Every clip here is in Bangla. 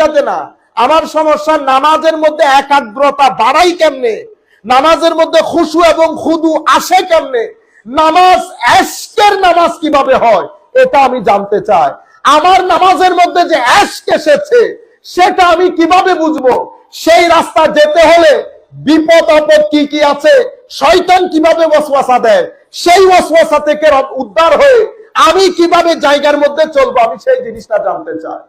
ওইটাতে না, আমার সমস্যা নামাজের মধ্যে একাগ্রতা বাড়াই কেমনে, নামাজের মধ্যে খুশু এবং খুদু আসে কেমনে, নামাজ এশকের নামাজ কিভাবে হয় এটা আমি জানতে চাই। আমার নামাজের মধ্যে যে এশক এসেছে সেটা আমি কিভাবে বুঝবো? সেই রাস্তা যেতে হলে বিপদ আপদ কি কি আছে, শয়তান কিভাবে ওয়াসওয়াসা দেয়, সেই ওয়াসওয়াসা থেকে উদ্ধার হয়ে আমি কিভাবে জায়গার মধ্যে চলবো, আমি সেই জিনিসটা জানতে চাই।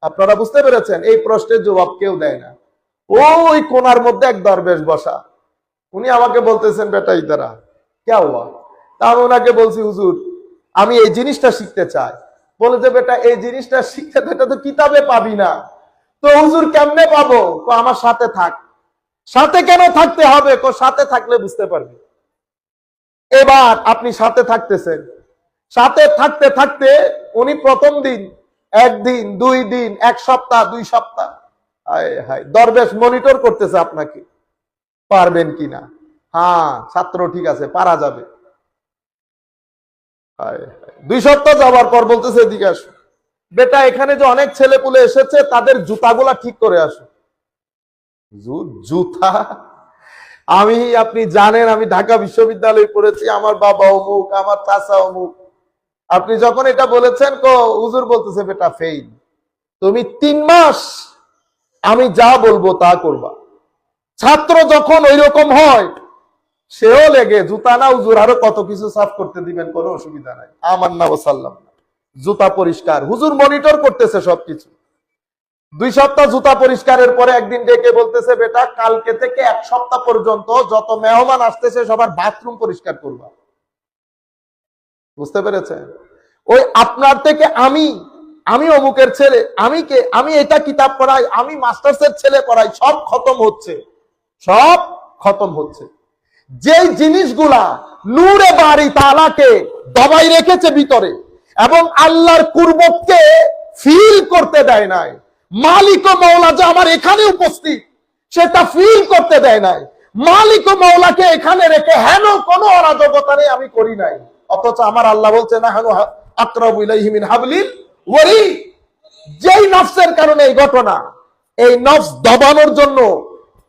আপনারা বুঝতে পেরেছেন? এই প্রশ্নের জবাব কেউ দেয় না। ওই কোনার মধ্যে এক দরবেশ বসা, উনি আমাকে বলতেছেন বেটা ইদারা কে হুয়া, তা আমি ওনাকে বলছি হুজুর আমি এই জিনিসটা শিখতে চাই। বলে যে বেটা এই জিনিসটা শিখতে এটা তো কিতাবে পাবি না। তো হুজুর কেমনে পাবো? আমার সাথে থাক। সাথে কেন থাকতে হবে? সাথে থাকলে বুঝতে পারবি। এবার আপনি সাথে থাকতেছেন, সাথে থাকতে থাকতে উনি প্রথম দিন, একদিন, 2 দিন, 1 সপ্তাহ, 2 সপ্তাহ, হায় হায়, দরবেশ মনিটর করতেছে আপনাকে পারবেন কিনা। হ্যাঁ ছাত্র ঠিক আছে, পারা যাবে। 2 সপ্তাহ যাওয়ার পর বলতেছে এদিকে আসো বেটা, এখানে যে অনেক ছেলে পুলে এসেছে তাদের জুতাগুলা ঠিক করে আসো। জুতা? আপনি জানেন আমি ঢাকা বিশ্ববিদ্যালয়ে পড়েছি, আমার বাবা অমুক, আমার চাচা অমুক। আপনি যখন এটা বলেছেন হুজুর বলতেছে বেটা ফেইল, তুমি 3 মাস আমি যা বলবো তা করবা। ছাত্র যখন ওই রকম হয় সেও লেগে জুতা না হুজুর আরো কত কিছু সাফ করতে দিবেন, কোনো অসুবিধা নাই, আমার না সাল্লাম, জুতা পরিষ্কার, হুজুর মনিটর করতেছে সবকিছু। 2 সপ্তাহ জুতা পরিষ্কারের পরে একদিন ডেকে বলতেছে বেটা কালকে থেকে 1 সপ্তাহ পর্যন্ত যত মেহমান আসতেছে সবার বাথরুম পরিষ্কার করবা। বুঝতে পেরেছেন? ওই আপনার থেকে আমি অমুকের ছেলে, আমি এটা কিতাব পড়াই, আমি মাস্টার্সের ছেলে পড়াই, সব খতম হচ্ছে, সব খতম হচ্ছে। যেই জিনিসগুলা নূরে বাড়ি তাআলাকে দবাই রেখেছে ভিতরে এবং আল্লাহর কুরবতকে ফিল করতে দেয় নাই, মালিক ও মওলা যে আমার এখানে উপস্থিত সেটা ফিল করতে দেয় নাই, মালিক ও মওলাকে এখানে রেখে হেন কোনো অরাজকতা নেই আমি করি নাই, অথচ আমার আল্লাহ বলছে না হানু আকরাবু ইলাইহি মিন হাবলিল ওয়ারিদ। যেই নফসের কারণে এই ঘটনা, এই নফস দবানোর জন্য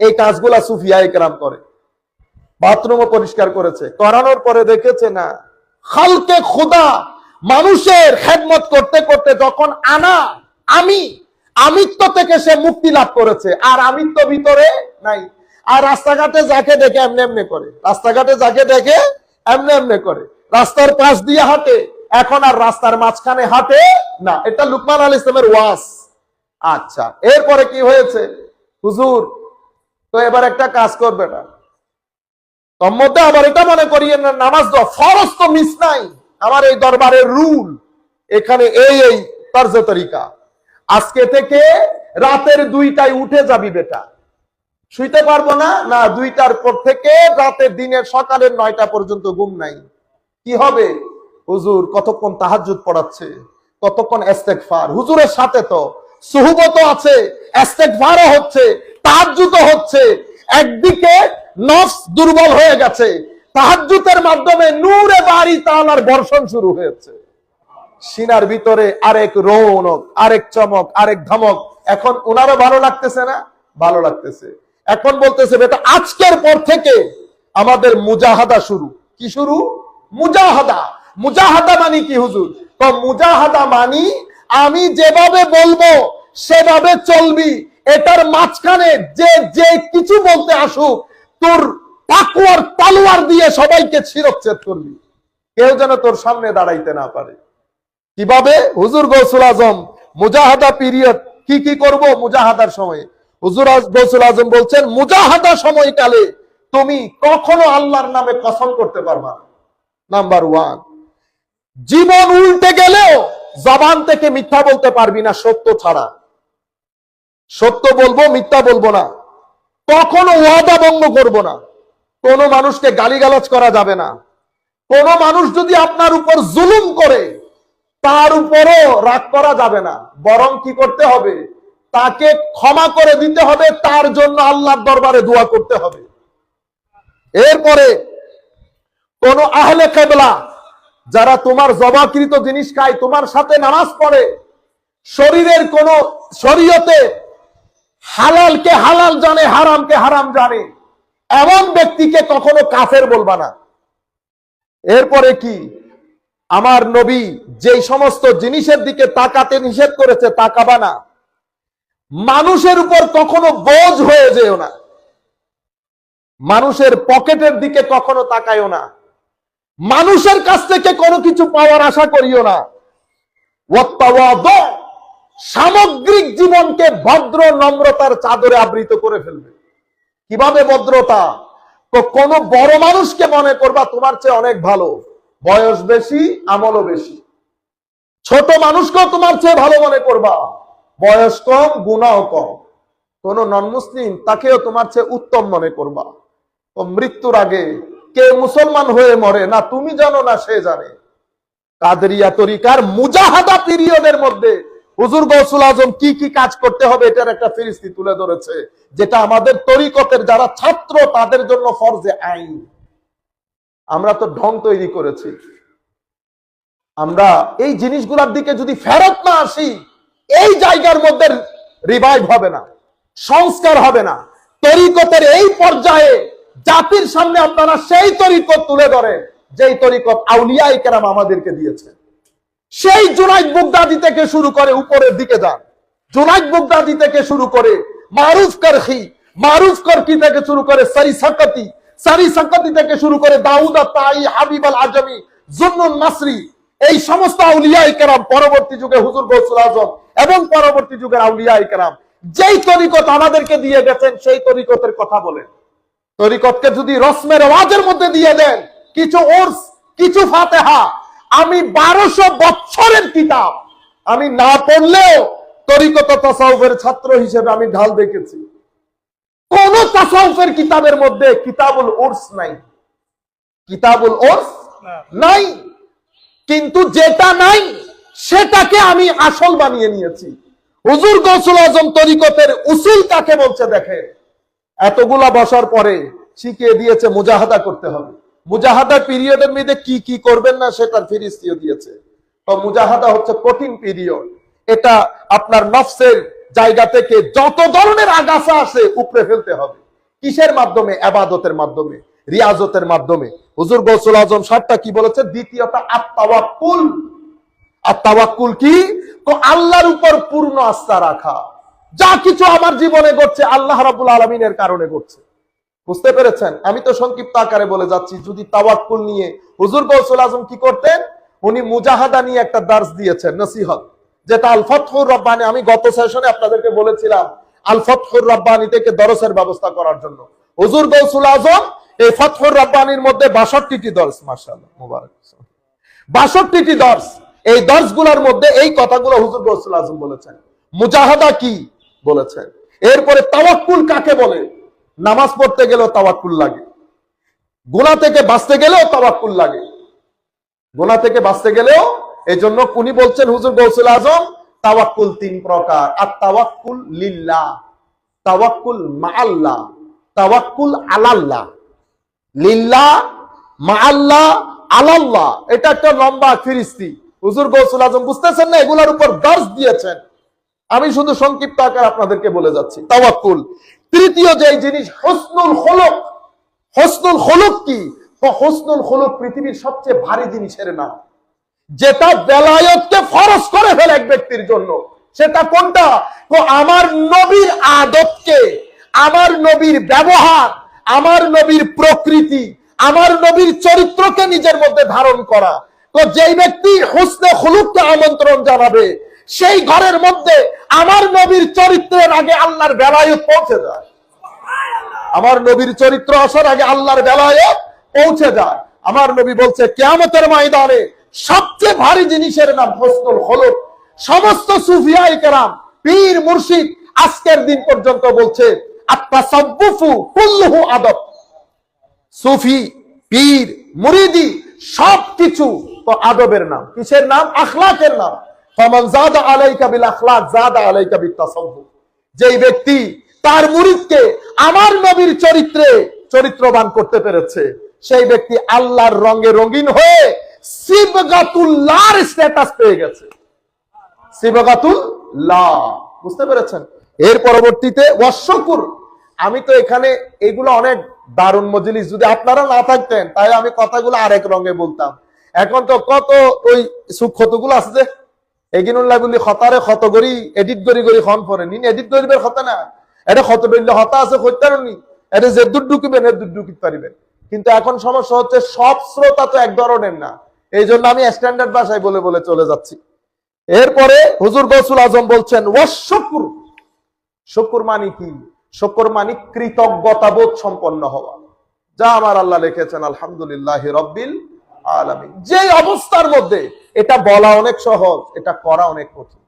এই কাজগুলা সুফিয়ায়ে কেরাম করে। বাথরুমও পরিষ্কার করেছে, করানোর পরে দেখেছে না খালকে খোদা মানুষের খেদমত করতে করতে যখন আমিত্ব থেকে সে মুক্তি লাভ করেছে, আর আমিত্ব ভিতরে নাই। আর রাস্তাঘাটে যাকে দেখে এমনি এমনি করে, রাস্তাঘাটে যাকে দেখে এমনি এমনি করে, রাস্তার পাশ দিয়ে হাঁটে, এখন আর রাস্তার মাঝখানে হাঁটে না। এটা লুকমান আলাইহিস সালামের ওয়াজ। আচ্ছা এরপরে কি হয়েছে? হুজুর তো এবার একটা কাজ করবে না, তোর মধ্যে আবার এটা মনে করিয়ে না নামাজ দাও ফরজ তো মিস নাই, আমার এই দরবারের রুল এখানে এই তরজে তরিকা, আজকে থেকে রাতের 2টায় উঠে যাবি বেটা, শুইতে পারবো না, না 2টার পর থেকে রাতের দিনের সকালের 9টা পর্যন্ত ঘুম নাই। কি হবে? হুজুর কতক্ষণ তাহাজ্জুদ পড়াচ্ছে, কতক্ষণ ইস্তেগফার, হুজুরের সাথে তো সুহবতও আছে, ইস্তেগফারও হচ্ছে, তাহাজ্জুদও হচ্ছে। একদিকে নফস দুর্বল হয়ে গেছে, তাহাজ্জুদের মাধ্যমে নূরে বাড়ি তাআলার বর্ষণ শুরু হয়েছে, সিনার ভিতরে আরেক রৌনক, আরেক চমক, আরেক ধমক। এখন ওনারও ভালো লাগতেছে না? ভালো লাগতেছে। এখন বলতেছে বেটা আজকের পর থেকে আমাদের মুজাহাদা শুরু। কি শুরু? মুজাহাদা। মুজাহাদা মানে কি হুজুর? তো মুজাহাদা মানি আমি যেভাবে বলবো সেভাবে চলবি, এটার মাঝখানে যে কিছু বলতে আসুক তোর তাকওয়ার তলোয়ার দিয়ে সবাইকে শিরচ্ছেদ করবি, কেউ যেন তোর সামনে দাঁড়াইতে না পারে। কিভাবে? হুজুর গৌসুল আজম মুজাহাদা পিরিয়ড কি করব মুজাহাদার সময়, হুজুর গৌসুল আজম বলছেন মুজাহাদা সময়কালে তুমি কখনো আল্লাহর নামে কসম করতে পারবা না। নাম্বার 1, জীবন উল্টে গেলেও জবান থেকে মিথ্যা বলতে পারবি না সত্য ছাড়া। সত্য বলবো, মিথ্যা বলবো না। কখনো ওয়াদা ভঙ্গ করব না। কোনো মানুষকে গালিগালাজ করা যাবে না। কোনো মানুষ যদি আপনার উপর জুলুম করে তার উপরও রাগ করা যাবে না, বরং কি করতে হবে? তাকে ক্ষমা করে দিতে হবে, তার জন্য আল্লাহর দরবারে দোয়া করতে হবে। এরপরে কোন আহলে কিবলা যারা তোমার জবাকৃত জিনিস খায়, তোমার সাথে নামাজ পড়ে, শরীরের কোন শরীয়তে হালালকে হালাল জানে, হারামকে হারাম জানে, এমন ব্যক্তিকে কখনো কাফের বলবা না। এরপরে কি, আমার নবী যেই সমস্ত জিনিসের দিকে তাকাতে নিষেধ করেছে তাকাবা না। মানুষের উপর কখনো বোঝ হয়ে যেও না, মানুষের পকেটের দিকে কখনো তাকায়ও না, মানুষের কাছ থেকে কোনো কিছু পাওয়ার আশা করিও না। সামগ্রিক জীবনকে ভদ্র নম্রতার চাদরে আবৃত করে ফেলবে। কিভাবে ভদ্রতা? তো কোন বড় মানুষকে মনে করবা তোমার চেয়ে অনেক ভালো, বয়স বেশি আমলও বেশি। ছোট মানুষকেও তোমার চেয়ে ভালো মনে করবা, বয়স কম গুনাহ কম। কোন নন মুসলিম তাকেও তোমার চেয়ে উত্তম মনে করবা। তো মৃত্যুর আগে কে মুসলমান হয়ে মরে না তুমি জানো না সে জানে। কাদেরিয়া তরিকার মুজাহাদা পিরিয়ডের মধ্যে হুজুর গৌসুল আজম কি কি কাজ করতে হবে এটার একটা ফিরিস্তি তুলে ধরেছে, যেটা আমাদের তরিকতের যারা ছাত্র তাদের জন্য ফরজে আইন। আমরা তো ঢং তৈরি করেছি। আমরা এই জিনিসগুলোর দিকে যদি ফেরত না আসি, এই জায়গার মধ্যে রিভাইভ হবে না, সংস্কার হবে না। তরিকতের এই পর্যায়ে জাতির সামনে আপনারা সেই তরিকত তুলে ধরেন যেই তরিকত আউলিয়া ইকরাম আমাদেরকে দিয়েছেন। সেই জুনাইদ বুগদাদি থেকে শুরু করে উপরের দিকে যান, জুনাইদ বুগদাদি থেকে শুরু করে মারুফ করখি, মারুফ করকি থেকে শুরু করে সারি সাকাতি, সারি সাকাতি থেকে শুরু করে দাউদ আত-তাই, হাবিব আল আজমি, জুন্নুন মাসরি, এই সমস্ত আউলিয়া ইকরাম পরবর্তী যুগে হুজুর গৌসুল আজম এবং পরবর্তী যুগের আউলিয়া ইকরাম যেই তরিকত আমাদেরকে দিয়ে গেছেন সেই তরিকতের কথা বলেন। তরিকতকে যদি রসমের ওয়াজের মধ্যে দিয়ে দেন, কিছু ওরস, কিছু ফাতিহা, আমি 1200 বছরের কিতাব আমি না পড়লেও তরিকত তাসাউফের ছাত্র হিসেবে আমি ঢাল দেখেছি। কোন তাসাউফের কিতাবের মধ্যে কিতাবুল উরস নাই, কিতাবুল উরস নাই। কিন্তু যেটা নাই সেটাকে আমি আসল বানিয়ে নিয়েছি। হুজুর গৌসুল আজম তরিকতের উসুল কাকে বলছে দেখেন। এতগুলা বছর পরে শিখিয়ে দিয়েছে মুজাহাদা করতে হবে। মুজাহাদা পিরিয়ডের মধ্যে কি কি করবেন না সেটার ফিরিস্তিও দিয়েছে। তো মুজাহাদা হচ্ছে কঠিন পিরিয়ড। এটা আপনার নফসের জায়গা থেকে যত ধরনের আগাছা আসে উপড়ে ফেলতে হবে। কিসের মাধ্যমে? ইবাদতের মাধ্যমে, রিয়াজতের মাধ্যমে। হুজুর গৌসুল আজম 7টা কি বলেছে? দ্বিতীয়টা আত-তাওয়াক্কুল। আত-তাওয়াক্কুল কি? তো আল্লাহর উপর পূর্ণ আস্থা রাখা। যা কিছু আমার জীবনে ঘটছে আল্লাহ রাব্বুল আলামিনের কারণে ঘটছে। বুঝতে পেরেছেন? আমি তো সংক্ষিপ্ত আকারে বলে যাচ্ছি। যদি তাওয়াক্কুল নিয়ে হুজুর গৌসুল আজম কি করতেন? উনি মুজাহাদা নিয়ে একটা দার্স দিয়েছেন, নসিহত, যেটা আল ফাতহুর রাব্বানী। আমি গত সেশনে আপনাদেরকে বলেছিলাম আল ফাতহুর রাব্বানী থেকে দরসের ব্যবস্থা করার জন্য। হুজুর গৌসুল আজম এই ফাতহুর রাব্বানীর মধ্যে 62টি দর্স, মাশাআল্লাহ মুবারক, 62টি দর্স। এই দর্সগুলোর মধ্যে এই কথাগুলো হুজুর গৌসুল আজম বলেছেন। মুজাহাদা কি বলেছেন। এরপরে তাওয়াক্কুল কাকে বলে? নামাজ পড়তে গেলেও তাওয়াক্কুল লাগে, গুনাহ থেকে বাঁচতে গেলেও তাওয়াক্কুল লাগে, গুনাহ থেকে বাঁচতে গেলেও। এই জন্য উনি বলছেন হুজুর গৌসুল আজম তাওয়াক্কুল 3 প্রকার। আত-তাওয়াক্কুল লিল্লাহ, তাওয়াক্কুল মাআল্লাহ, তাওয়াক্কুল আলাল্লাহ। লিল্লাহ, মাআল্লাহ, আলাল্লাহ, এটা একটা লম্বা ফিরিস্তি। হুজুর গৌসুল আজম বুঝতেছেন না, এগুলোর উপর দর্স দিয়েছেন। আমি শুধু সংক্ষিপ্ত আকারে আপনাদেরকে বলে যাচ্ছি তাওয়াক্কুল। তৃতীয় যে জিনিস হুসনুল খুলুক। হুসনুল খুলুক কি? হুসনুল খুলুক পৃথিবীর সবচেয়ে ভারী জিনিসের নাম, যেটা বেলায়েতকে ফরজ করে ফেলে এক ব্যক্তির জন্য। সেটা কোনটা? তো আমার নবীর আদতকে, আমার নবীর ব্যবহার, আমার নবীর প্রকৃতি, আমার নবীর চরিত্রকে নিজের মধ্যে ধারণ করা। তো যেই ব্যক্তি হুসনে খুলুককে আমন্ত্রণ জানাবে, সেই ঘরের মধ্যে আমার নবীর চরিত্রের আগে আল্লাহর বেলায়েত পৌঁছে যায়। আমার নবীর চরিত্র আসার আগে আল্লাহর বেলায়েত পৌঁছে যায়। আমার নবী বলছে কিয়ামতের ময়দানে সবচেয়ে ভারী জিনিসের নাম হুসনুল খুলুক। সমস্ত সুফিয়ায়ে কেরাম, পীর মুর্শিদ আজকের দিন পর্যন্ত বলছে আত-তাসাব্বুফু কুল্লুহু আদব। সুফি, পীর, মুরিদি সবকিছু তো আদবের নাম। কিসের নাম? আখলাকের নাম। ফামান যাদা আলাইকা বিল আখলাক যাদা আলাইকা বিত তাসাব্বুফ। যেই ব্যক্তি তার মুরিদকে আমার নবীর চরিত্রে চরিত্রবান করতে পেরেছে, সেই ব্যক্তি আল্লাহর রঙে রঙিন হয়ে সিবগাতুল্লাহর স্ট্যাটাস পেয়ে গেছে। সিবগাতুল্লাহ, বুঝতে পেরেছেন? এর পরবর্তীতে ওয়াশকুর, আমি তো এখানে এগুলো অনেক দারুণ মজলিস, যদি আপনারা না থাকতেন তাহলে আমি কথাগুলো আরেক রঙে বলতাম। এখন তো কত ওই সুক্ষতগুলো আছে যে এগিনুল্লাহ বলি খতারে ক্ষত করি এডিট করি করি খন পরে নিন এডিট করিবের কথা না, এটা ক্ষত বললে হতা আছে হইতারনি, এটা যে দূর ঢুকিবেন এর দূর ঢুকিতে পারিবেন। কিন্তু এখন সমস্যা হচ্ছে সব শ্রোতা তো এক ধরনের না, এই জন্য আমি স্ট্যান্ডার্ড ভাষায় বলে বলে চলে যাচ্ছি। এরপরে হুজুর গৌসুল আজম বলছেন ওয়াশকুর, শুকর মানে কি? শুকর মানে কৃতজ্ঞতাবোধ সম্পন্ন হওয়া, যা আমার আল্লাহ লিখেছেন আলহামদুলিল্লাহি রাব্বিল আলামিন। যে অবস্থার মধ্যে এটা বলা অনেক সহজ, এটা করা অনেক কঠিন।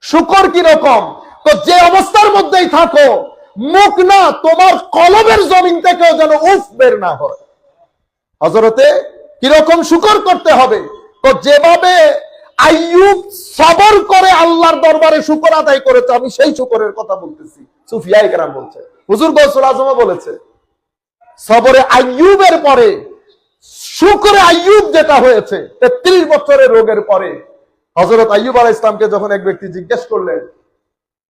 শুকর কি রকম? তো যে অবস্থার মধ্যেই থাকো, মুখ না তোমার কলবের জমিন থেকেও যেন উফ বের না হয়। হযরতে কিরকম শুকর করতে হবে? তো যেভাবে আইয়ুব সবর করে আল্লাহর দরবারে শুকর আদায় করেছে, আমি সেই শুকরের কথা বলতেছি। সুফিয়ায়ে কেরাম বলছে, হুজুর গৌসুল আজমও বলেছে, সবরে আইয়ুবের পরে শুকরে আইয়ুব যেটা হয়েছে 33 বছরের রোগের পরে হযরত আইয়ুব আলাইহিস সালামকে যখন এক ব্যক্তি জিজ্ঞেস করলেন,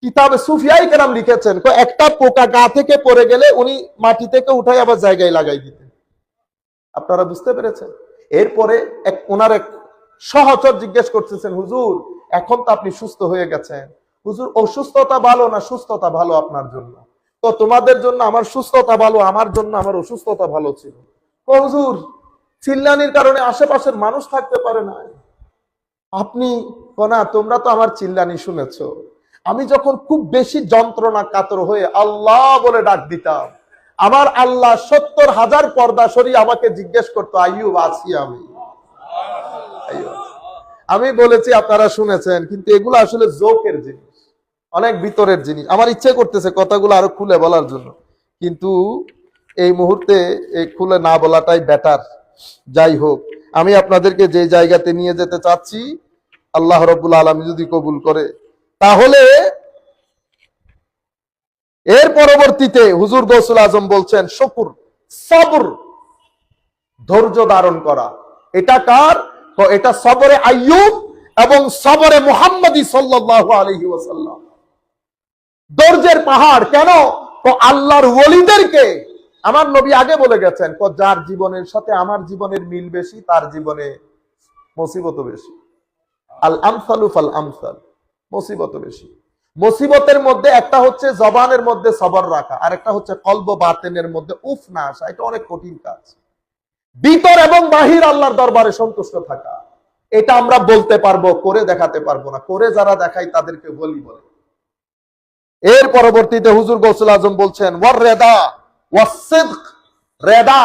কিতাবে সুফিয়ায়ে কেরাম লিখেছেন একটা পোকা গা থেকে পড়ে গেলে উনি মাটি থেকে উঠাই আবার জায়গায় লাগাই দিতেন। আপনারা বুঝতে পেরেছেন? এরপরে ওনার এক সহচর জিজ্ঞেস করতেছেন, হুজুর এখন তো আপনি সুস্থ হয়ে গেছেন, হুজুর অসুস্থতা ভালো না সুস্থতা ভালো আপনার জন্য? তো তোমাদের জন্য আমার সুস্থতা ভালো, আমার জন্য আমার অসুস্থতা ভালো ছিল। ও হুজুর চিল্লানির কারণে আশেপাশের মানুষ থাকতে পারে না। আপনি না, তোমরা তো আমার চিল্লানি শুনেছ, আমি যখন খুব বেশি যন্ত্রণা কাতর হয়ে আল্লাহ বলে ডাক দিতাম, আমার আল্লাহ 70,000 পর্দা সরিয়ে আমাকে জিজ্ঞেস করতো, আইয়ুব আছি আমি বলেছি আপনারা শুনেছেন, কিন্তু এগুলো আসলে জোকের জিনিস, অনেক ভিতরের জিনিস। আমার ইচ্ছে করতেছে কথাগুলো আরো খুলে বলার জন্য, কিন্তু এই মুহূর্তে এই খুলে না বলাটাই বেটার। যাই হোক, আমি আপনাদেরকে যে জায়গাতে নিয়ে যেতে চাচ্ছি, আল্লাহ রাব্বুল আলামিন যদি কবুল করে, তাহলে এর পরবর্তীতে হুজুর গৌসুল আজম বলছেন শুকর, সবর, ধৈর্য ধারণ করা। এটা কার? তো এটা সবরে আইয়ুব এবং সবরে মুহাম্মদী সাল্লাল্লাহু আলাইহি ওয়াসাল্লাম। ধৈর্যের পাহাড় কেন? তো আল্লাহর ওলিদেরকে আমার নবী আগে বলে গেছেন, যার জীবনের সাথে আমার জীবনের মিল বেশি তার জীবনে মুসিবত বেশি। আল আমসালু ফাল আমসাল, মুসিবত বেশি। মুসিবতের মধ্যে একটা হচ্ছে জবানের মধ্যে সবর রাখা, আর একটা হচ্ছে কলব বাতেনের মধ্যে উফ না আসা। এটা অনেক কঠিন কাজ। ভিতর এবং বাহির আল্লাহর দরবারে সন্তুষ্ট থাকা, এটা আমরা বলতে পারবো, করে দেখাতে পারবো না। করে যারা দেখায় তাদেরকে বলি বলে। এর পরবর্তীতে হুজুর গৌসুল আজম বলছেন ওয়ার রেদা ওয়াসিদক। রেদা,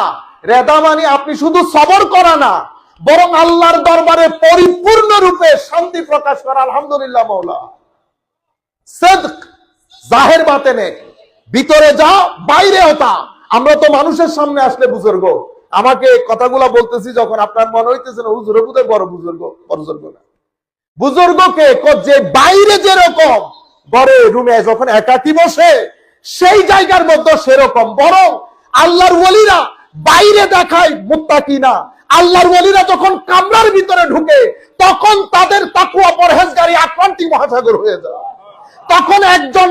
রেদা মানে আপনি শুধু সবর করা না, বরং আল্লাহর দরবারে পরিপূর্ণ রূপে শান্তি প্রকাশ করা। আলহামদুলিল্লাহ মাওলা। সিদক জাহের বাতেনে, ভিতরে যা বাইরেও তা। আমরা তো মানুষের সামনে আসলে বুজুর্গ, আমাকে কথাগুলা বলতেছি যখন আপনার মনে হইতেছে না হুজুর বুঝে বড় বুজুর্গ, বুজুর্গ না। বুজুর্গকে যে বাইরে যেরকম ঘরে রুমে যখন একাকী বসে সেই জায়গার মধ্যে সেরকম, বরং আল্লাহর ওলিরা বাইরে দেখায় মুত্তাকিনা, আল্লাহর ওলিরা যখন কামরার ভিতরে ঢুকে তখন তাদের তাকওয়া পরহেজগারি আটলান্টিক মহাসাগর হয়ে যায়। তখন একজন